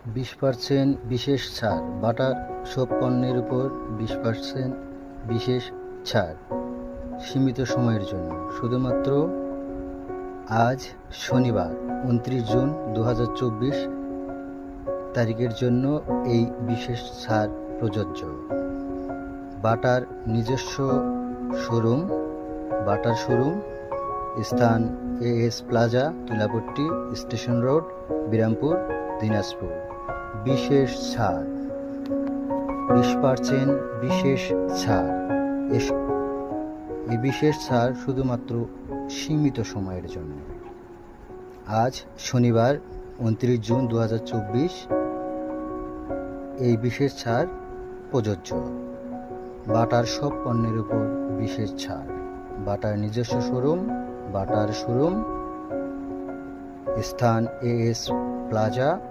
20% বিশেষ ছাড়, বাটার সব পণ্যের উপর 20% বিশেষ ছাড় সীমিত সময়ের জন্য, শুধুমাত্র আজ শনিবার 29 জুন 2024 তারিখের জন্য এই বিশেষ ছাড় প্রযোজ্য। বাটার নিজস্ব শোরুম, বাটার শোরুম, স্থান AS plaza, Tulapatti, station road, Birampur, Dinajpur. বিশেষ ছাড়, 20% বিশেষ ছাড়। এই বিশেষ ছাড় শুধুমাত্র সীমিত সময়ের জন্য। আজ শনিবার 29 জুন 2024 এই বিশেষ ছাড় প্রযোজ্য। বাটার সব পণ্যের উপর বিশেষ ছাড়। বাটার নিজস্ব শোরুম, বাটার শোরুম, স্থান এএস প্লাজা,